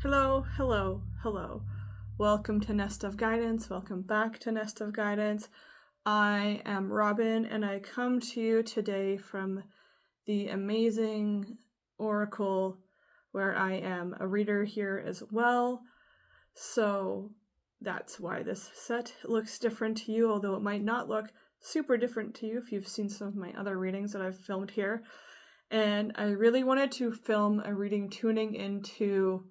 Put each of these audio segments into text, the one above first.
Hello, hello, hello. Welcome to Nest of Guidance. Welcome back to Nest of Guidance. I am Robin, and I come to you today from the amazing Oracle, where I am a reader here as well. So that's why this set looks different to you, although it might not look super different to you if you've seen some of my other readings that I've filmed here. And I really wanted to film a reading tuning into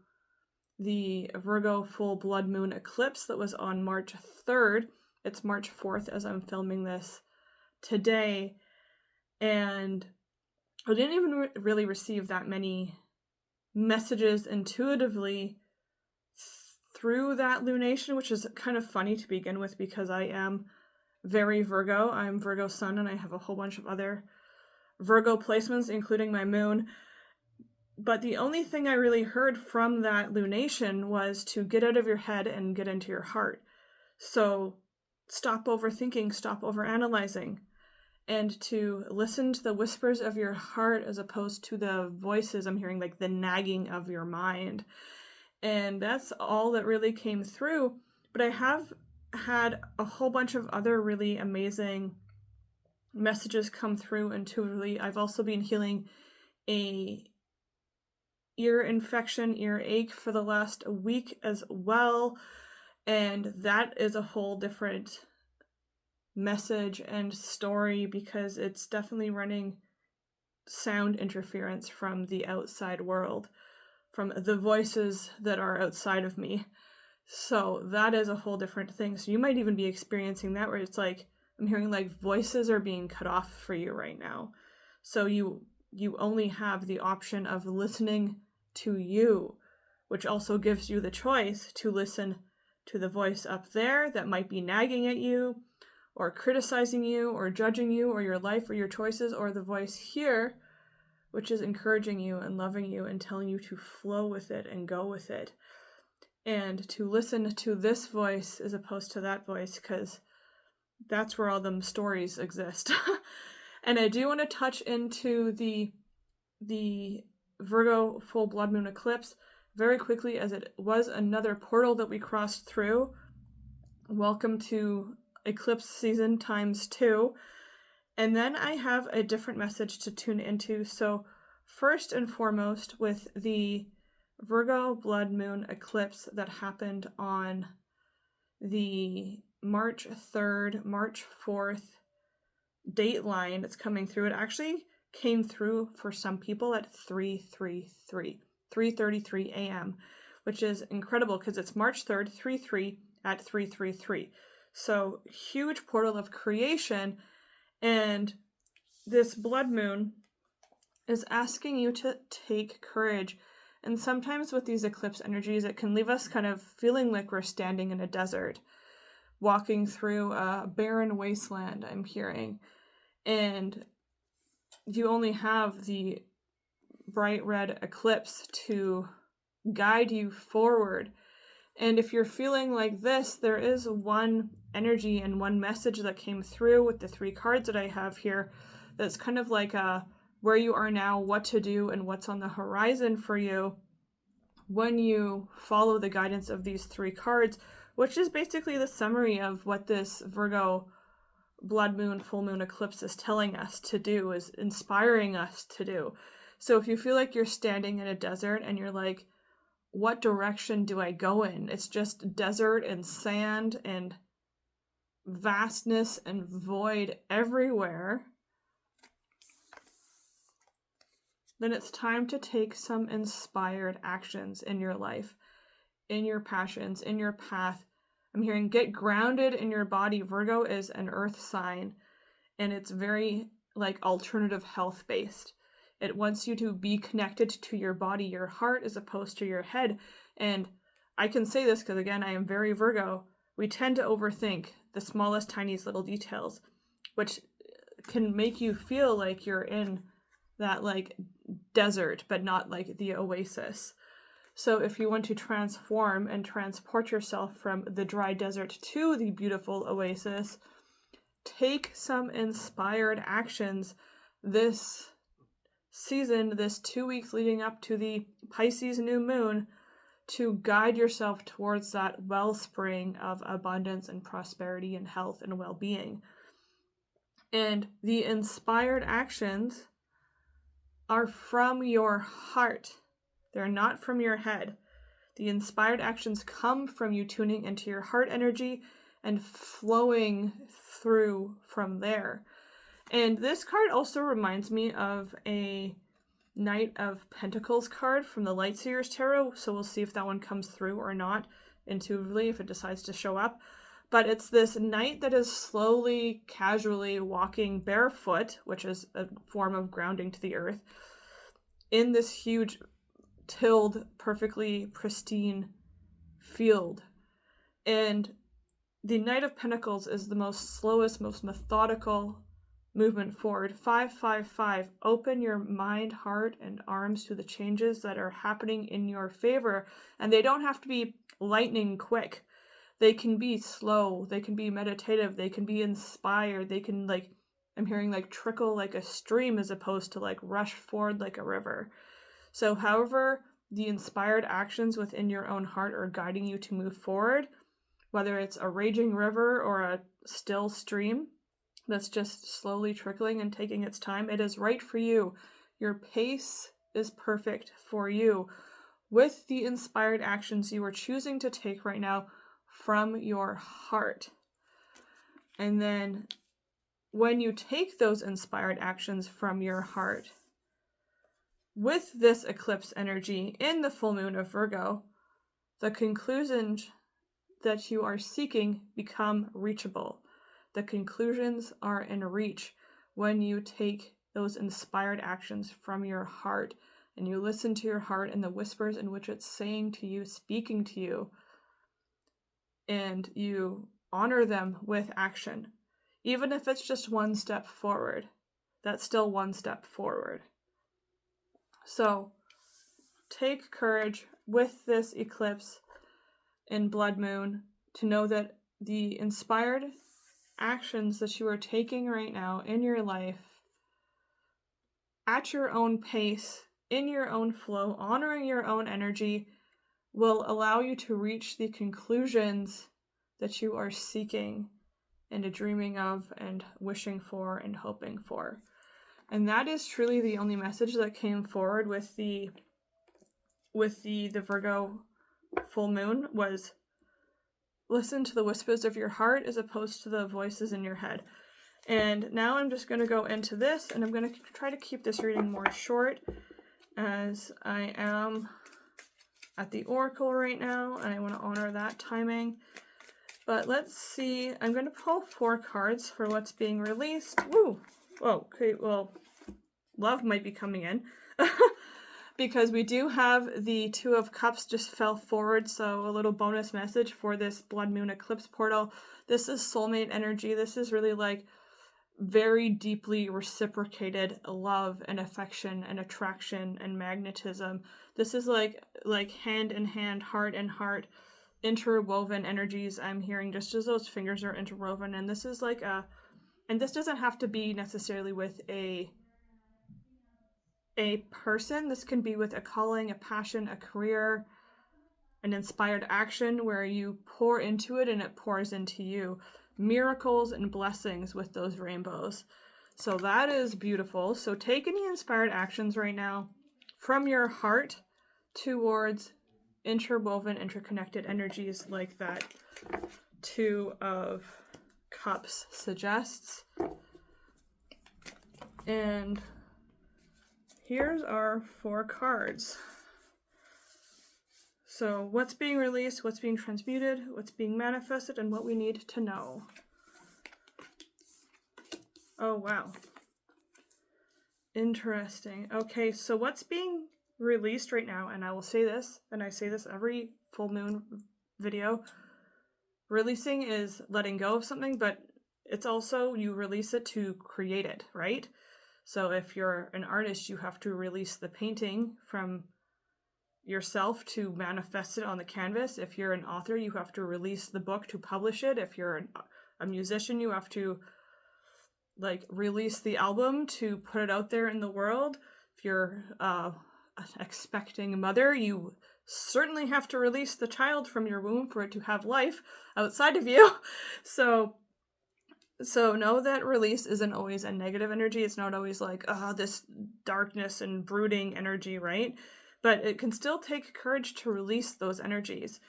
the Virgo full Blood Moon Eclipse that was on March 3rd. It's March 4th as I'm filming this today. And I didn't even really receive that many messages intuitively through that lunation, which is kind of funny to begin with because I am very Virgo. I'm Virgo Sun, and I have a whole bunch of other Virgo placements, including my moon. But the only thing I really heard from that lunation was to get out of your head and get into your heart. So stop overthinking, stop overanalyzing, and to listen to the whispers of your heart as opposed to the voices I'm hearing, like the nagging of your mind. And that's all that really came through. But I have had a whole bunch of other really amazing messages come through intuitively. I've also been healing a ear infection, earache for the last week as well, and that is a whole different message and story because it's definitely running sound interference from the outside world, from the voices that are outside of me. So that is a whole different thing. So you might even be experiencing that where it's like I'm hearing like voices are being cut off for you right now. So you only have the option of listening to you, which also gives you the choice to listen to the voice up there that might be nagging at you or criticizing you or judging you or your life or your choices, or the voice here, which is encouraging you and loving you and telling you to flow with it and go with it. And to listen to this voice as opposed to that voice, because that's where all them stories exist. And I do want to touch into the Virgo full Blood Moon Eclipse very quickly, as it was another portal that we crossed through. Welcome to eclipse season times 2. And then I have a different message to tune into. So first and foremost, with the Virgo Blood Moon Eclipse that happened on the March 3rd, March 4th date line that's coming through, it actually came through for some people at 3:33 a.m., which is incredible because it's March 3rd, 3:3 at 3:33. So huge portal of creation, and this blood moon is asking you to take courage. And sometimes with these eclipse energies, it can leave us kind of feeling like we're standing in a desert, walking through a barren wasteland, I'm hearing. And you only have the bright red eclipse to guide you forward. And if you're feeling like this, there is one energy and one message that came through with the 3 cards that I have here that's kind of like where you are now, what to do, and what's on the horizon for you when you follow the guidance of these 3 cards, which is basically the summary of what this Virgo blood moon, full moon eclipse is telling us to do, is inspiring us to do. So if you feel like you're standing in a desert and you're like, what direction do I go in? It's just desert and sand and vastness and void everywhere. Then it's time to take some inspired actions in your life, in your passions, in your path. I'm hearing get grounded in your body. Virgo is an earth sign, and it's very like alternative health based. It wants you to be connected to your body, your heart, as opposed to your head. And I can say this because, again, I am very Virgo. We tend to overthink the smallest, tiniest little details, which can make you feel like you're in that like desert, but not like the oasis. So if you want to transform and transport yourself from the dry desert to the beautiful oasis, take some inspired actions this season, this 2 weeks leading up to the Pisces new moon, to guide yourself towards that wellspring of abundance and prosperity and health and well-being. And the inspired actions are from your heart. They're not from your head. The inspired actions come from you tuning into your heart energy and flowing through from there. And this card also reminds me of a Knight of Pentacles card from the Lightseers Tarot, so we'll see if that one comes through or not intuitively, if it decides to show up. But it's this knight that is slowly, casually walking barefoot, which is a form of grounding to the earth, in this huge, tilled, perfectly pristine field. And the Knight of Pentacles is the most slowest, most methodical movement forward. 555. Open your mind, heart, and arms to the changes that are happening in your favor. And they don't have to be lightning quick. They can be slow. They can be meditative. They can be inspired. They can, like, I'm hearing, like, trickle like a stream as opposed to, like, rush forward like a river. So however the inspired actions within your own heart are guiding you to move forward, whether it's a raging river or a still stream that's just slowly trickling and taking its time, it is right for you. Your pace is perfect for you with the inspired actions you are choosing to take right now from your heart. And then when you take those inspired actions from your heart, with this eclipse energy in the full moon of Virgo, the conclusions that you are seeking become reachable. The conclusions are in reach when you take those inspired actions from your heart and you listen to your heart and the whispers in which it's saying to you, speaking to you, and you honor them with action. Even if it's just one step forward, that's still one step forward. So take courage with this eclipse in Blood Moon to know that the inspired actions that you are taking right now in your life, at your own pace, in your own flow, honoring your own energy, will allow you to reach the conclusions that you are seeking and dreaming of and wishing for and hoping for. And that is truly the only message that came forward with the Virgo full moon, was listen to the whispers of your heart as opposed to the voices in your head. And now I'm just going to go into this, and I'm going to try to keep this reading more short, as I am at the Oracle right now, and I want to honor that timing. But let's see, I'm going to pull 4 cards for what's being released. Woo! Whoa, okay, well, love might be coming in. Because we do have the 2 of Cups just fell forward, so a little bonus message for this Blood Moon Eclipse portal. This is soulmate energy. This is really like very deeply reciprocated love and affection and attraction and magnetism. This is like hand in hand, heart in heart, interwoven energies. I'm hearing just as those fingers are interwoven, and this is like and this doesn't have to be necessarily with a person. This can be with a calling, a passion, a career, an inspired action where you pour into it and it pours into you. Miracles and blessings with those rainbows. So that is beautiful. So take any inspired actions right now from your heart towards interwoven, interconnected energies like that 2 of Cups suggests. And here's our 4 cards. So what's being released, what's being transmuted, what's being manifested, and what we need to know. Oh, wow. Interesting. Okay, so what's being released right now, and I will say this, and I say this every full moon video, releasing is letting go of something, but it's also you release it to create it, right? So if you're an artist, you have to release the painting from yourself to manifest it on the canvas. If you're an author, you have to release the book to publish it. If you're a musician, you have to like release the album to put it out there in the world. If you're an expecting mother, you certainly have to release the child from your womb for it to have life outside of you. So know that release isn't always a negative energy. It's not always like, this darkness and brooding energy, right? But it can still take courage to release those energies.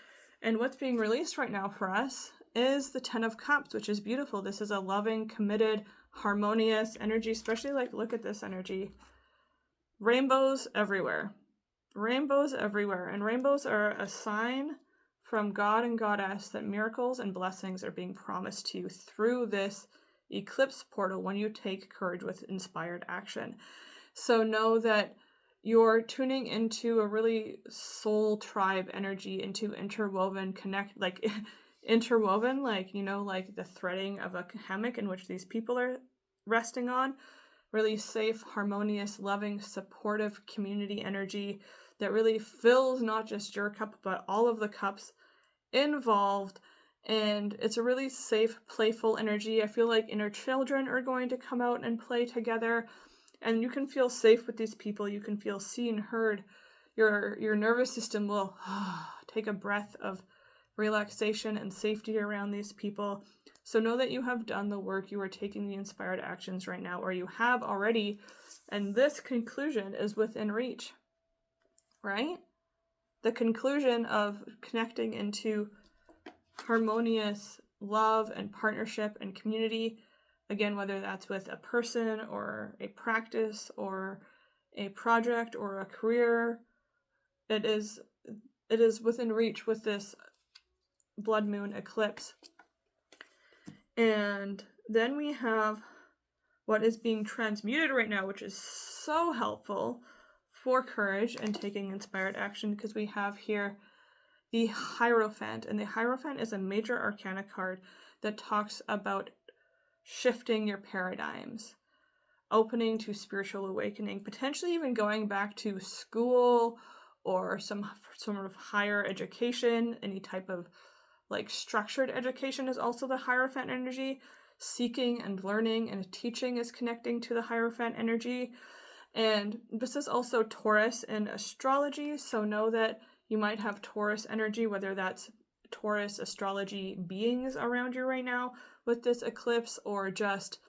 And what's being released right now for us is the 10 of Cups, which is beautiful. This is a loving, committed, harmonious energy, especially like, look at this energy. Rainbows everywhere. Rainbows everywhere. And rainbows are a sign from God and Goddess that miracles and blessings are being promised to you through this eclipse portal when you take courage with inspired action. So know that you're tuning into a really soul tribe energy, into interwoven interwoven, like, you know, like the threading of a hammock in which these people are resting on. Really safe, harmonious, loving, supportive community energy that really fills not just your cup, but all of the cups involved. And it's a really safe, playful energy. I feel like inner children are going to come out and play together. And you can feel safe with these people. You can feel seen, heard. Your nervous system will take a breath of relaxation and safety around these people. So know that you have done the work. You are taking the inspired actions right now, or you have already. And this conclusion is within reach, right? The conclusion of connecting into harmonious love and partnership and community. Again, whether that's with a person or a practice or a project or a career, it is within reach with this Blood Moon Eclipse. And then we have what is being transmuted right now, which is so helpful for courage and taking inspired action, because we have here the Hierophant. And the Hierophant is a major arcana card that talks about shifting your paradigms, opening to spiritual awakening, potentially even going back to school or some sort of higher education. Any type of like structured education is also the Hierophant energy. Seeking and learning and teaching is connecting to the Hierophant energy. And this is also Taurus in astrology, so know that you might have Taurus energy, whether that's Taurus astrology beings around you right now with this eclipse, or just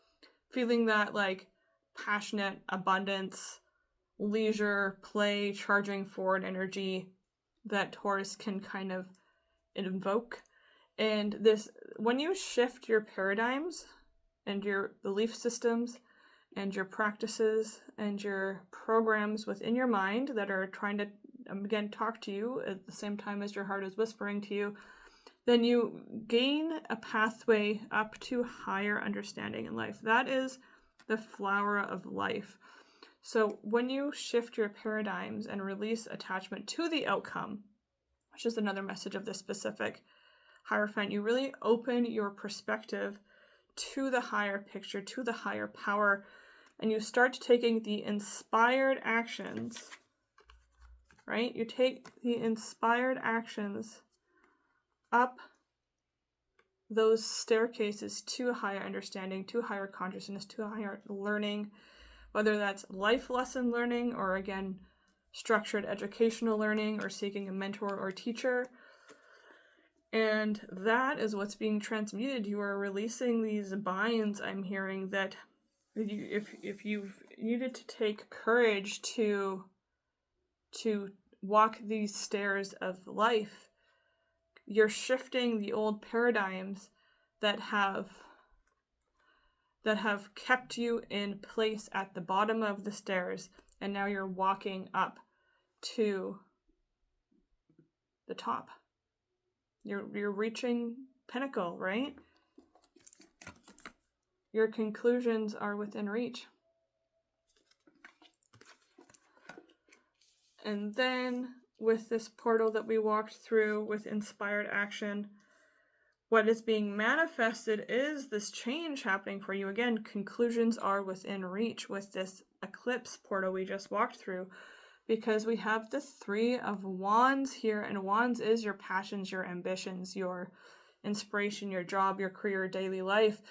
feeling that like passionate abundance, leisure, play, charging forward energy that Taurus can kind of invoke. And this, when you shift your paradigms and your belief systems and your practices and your programs within your mind that are trying to, again, talk to you at the same time as your heart is whispering to you, then you gain a pathway up to higher understanding in life. That is the flower of life. So when you shift your paradigms and release attachment to the outcome, which is another message of this specific Hierophant, you really open your perspective to the higher picture, to the higher power, and you start taking the inspired actions, right? You take the inspired actions up those staircases to higher understanding, to higher consciousness, to higher learning, whether that's life lesson learning or, again, structured educational learning or seeking a mentor or teacher. And that is what's being transmuted. You are releasing these binds, I'm hearing, that if you've needed to take courage to walk these stairs of life, you're shifting the old paradigms that have kept you in place at the bottom of the stairs, and now you're walking up to the top. You're reaching pinnacle, right? Your conclusions are within reach. And then with this portal that we walked through with inspired action, what is being manifested is this change happening for you. Again, conclusions are within reach with this eclipse portal we just walked through, because we have the Three of Wands here, and Wands is your passions, your ambitions, your inspiration, your job, your career, daily life.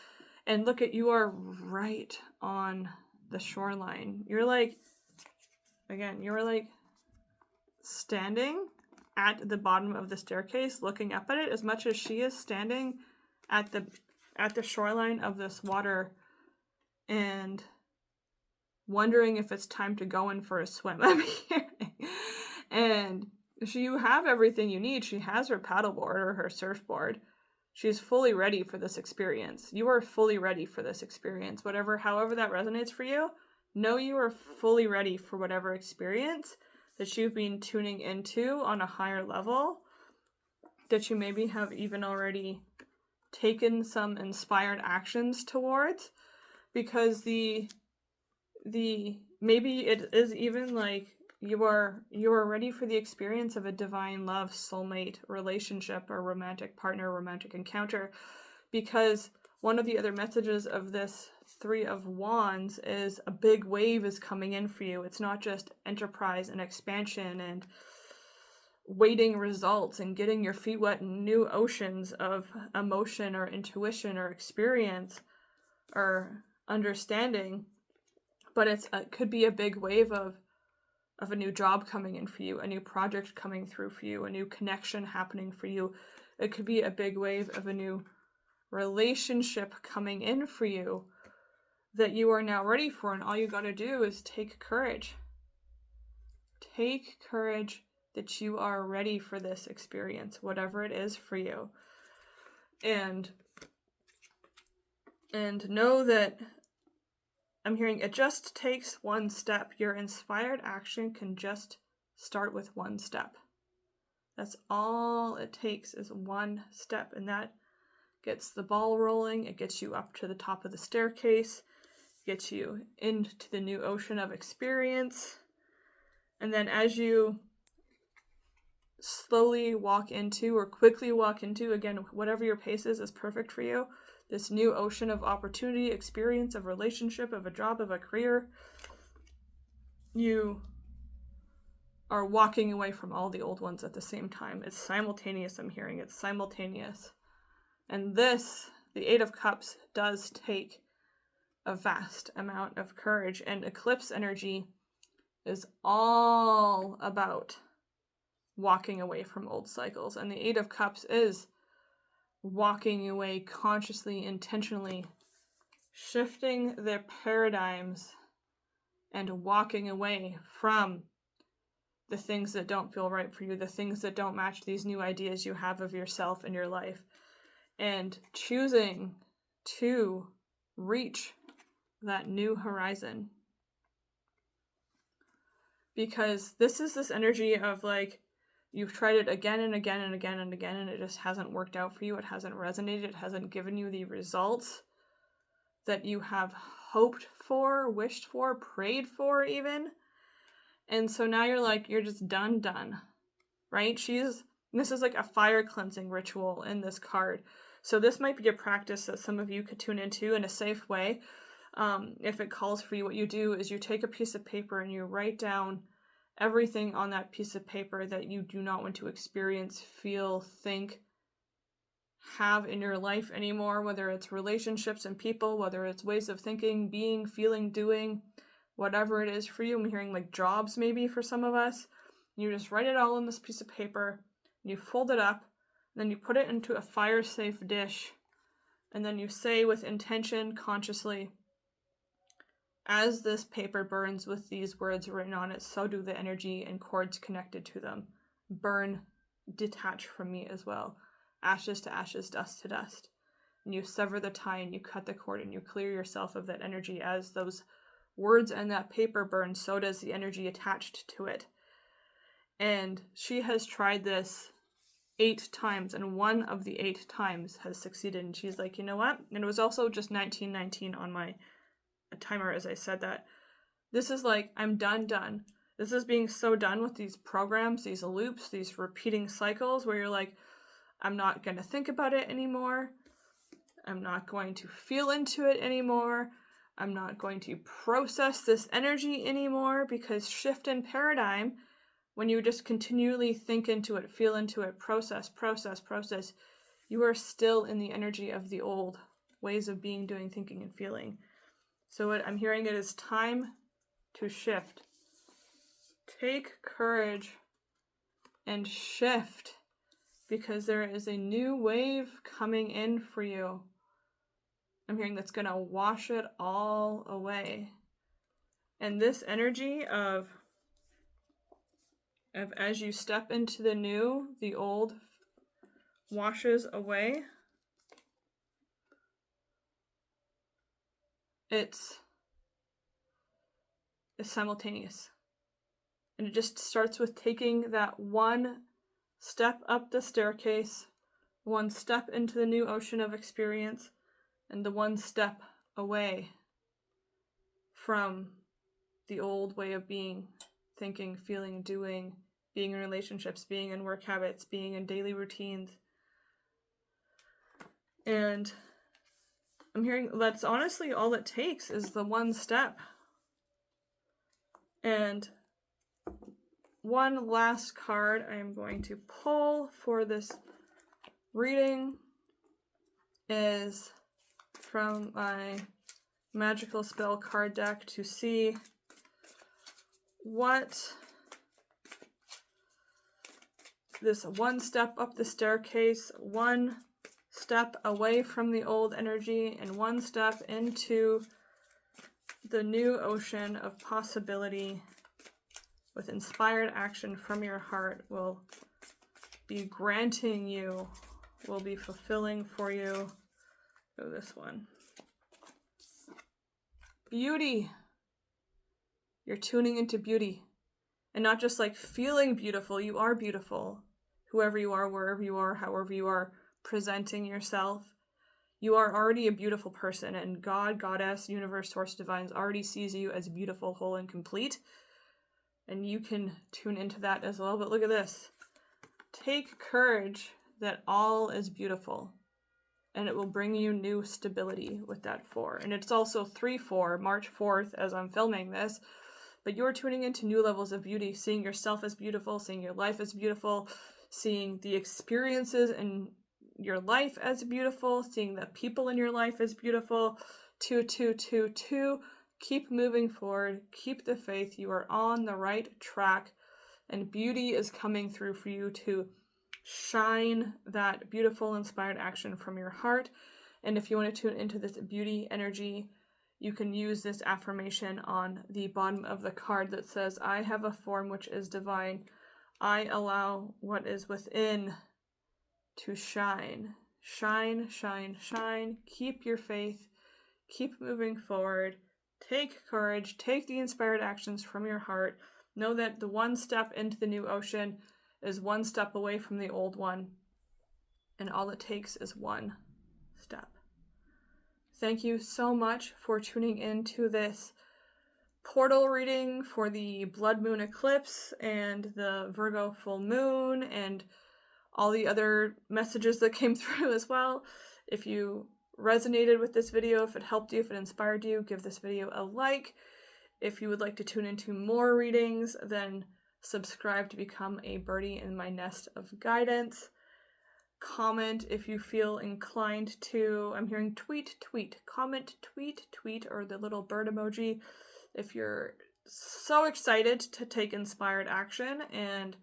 And look at, you are right on the shoreline. You're like standing at the bottom of the staircase looking up at it, as much as she is standing at the shoreline of this water and wondering if it's time to go in for a swim. I'm hearing. And you have everything you need. She has her paddleboard or her surfboard. She's fully ready for this experience. You are fully ready for this experience. However that resonates for you, know you are fully ready for whatever experience that you've been tuning into on a higher level, that you maybe have even already taken some inspired actions towards, because the maybe it is even like you are ready for the experience of a divine love, soulmate relationship, or romantic partner, romantic encounter, because one of the other messages of this Three of Wands is a big wave is coming in for you. It's not just enterprise and expansion and waiting results and getting your feet wet in new oceans of emotion or intuition or experience or understanding, but it could be a big wave of a new job coming in for you, a new project coming through for you, a new connection happening for you. It could be a big wave of a new relationship coming in for you that you are now ready for, and all you got to do is take courage. Take courage that you are ready for this experience, whatever it is for you. And know that I'm hearing it just takes one step. Your inspired action can just start with one step. That's all it takes, is one step, and that gets the ball rolling. It gets you up to the top of the staircase, gets you into the new ocean of experience. And then as you slowly walk into, or quickly walk into, again, whatever your pace is perfect for you, this new ocean of opportunity, experience, of relationship, of a job, of a career, you are walking away from all the old ones at the same time. It's simultaneous, I'm hearing. It's simultaneous. And this, the Eight of Cups, does take a vast amount of courage, and eclipse energy is all about walking away from old cycles. And the Eight of Cups is walking away consciously, intentionally, shifting their paradigms and walking away from the things that don't feel right for you, the things that don't match these new ideas you have of yourself and your life, and choosing to reach that new horizon. Because this is this energy of like, you've tried it again and again and again and again, and it just hasn't worked out for you. It hasn't resonated. It hasn't given you the results that you have hoped for, wished for, prayed for even. And so now you're like, you're just done, right? This is like a fire cleansing ritual in this card. So this might be a practice that some of you could tune into in a safe way. If it calls for you, what you do is you take a piece of paper and you write down everything on that piece of paper that you do not want to experience, feel, think, have in your life anymore, whether it's relationships and people, whether it's ways of thinking, being, feeling, doing, whatever it is for you. I'm hearing like jobs maybe for some of us. You just write it all on this piece of paper, and you fold it up, and then you put it into a fire-safe dish, and then you say with intention, consciously, as this paper burns with these words written on it, so do the energy and cords connected to them. Burn, detach from me as well. Ashes to ashes, dust to dust. And you sever the tie and you cut the cord and you clear yourself of that energy. As those words and that paper burn, so does the energy attached to it. And she has tried this 8 times, and one of the 8 times has succeeded. And she's like, you know what? And it was also just 1919 on my timer as I said that. This is like, I'm done. This is being so done with these programs, these loops, these repeating cycles where you're like, I'm not going to think about it anymore. I'm not going to feel into it anymore. I'm not going to process this energy anymore, because shift in paradigm, when you just continually think into it, feel into it, process, you are still in the energy of the old ways of being, doing, thinking, and feeling. So what I'm hearing, it is time to shift. Take courage and shift, because there is a new wave coming in for you. I'm hearing that's going to wash it all away. And this energy of as you step into the new, the old washes away. It's simultaneous. And it just starts with taking that one step up the staircase, one step into the new ocean of experience, and the one step away from the old way of being, thinking, feeling, doing, being in relationships, being in work habits, being in daily routines. And I'm hearing that's honestly all it takes is the one step. And one last card I am going to pull for this reading is from my magical spell card deck to see what this one step up the staircase, one step away from the old energy, and one step into the new ocean of possibility with inspired action from your heart will be granting you, will be fulfilling for you. Go this one. Beauty. You're tuning into beauty. And not just like feeling beautiful. You are beautiful. Whoever you are, wherever you are, however you are presenting yourself. You are already a beautiful person, and God, Goddess, Universe, Source, Divines already sees you as beautiful, whole, and complete. And you can tune into that as well. But look at this. Take courage that all is beautiful. And it will bring you new stability with that 4. And it's also 3/4, March 4th, as I'm filming this. But you're tuning into new levels of beauty, seeing yourself as beautiful, seeing your life as beautiful, seeing the experiences in your life as beautiful, seeing the people in your life as beautiful. 2, 2, 2, 2. Keep moving forward. Keep the faith. You are on the right track. And beauty is coming through for you to shine that beautiful, inspired action from your heart. And if you want to tune into this beauty energy, you can use this affirmation on the bottom of the card that says, I have a form which is divine. I allow what is within to shine. Shine, shine, shine. Keep your faith. Keep moving forward. Take courage. Take the inspired actions from your heart. Know that the one step into the new ocean is one step away from the old one. And all it takes is one step. Thank you so much for tuning into this portal reading for the Blood Moon Eclipse and the Virgo full moon and all the other messages that came through as well. If you resonated with this video, if it helped you, if it inspired you, give this video a like. If you would like to tune into more readings, then subscribe to become a birdie in my nest of guidance. Comment if you feel inclined to. I'm hearing tweet, tweet, comment, tweet, tweet, or the little bird emoji if you're so excited to take inspired action and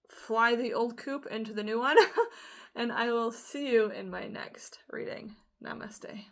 fly the old coop into the new one. And I will see you in my next reading. Namaste.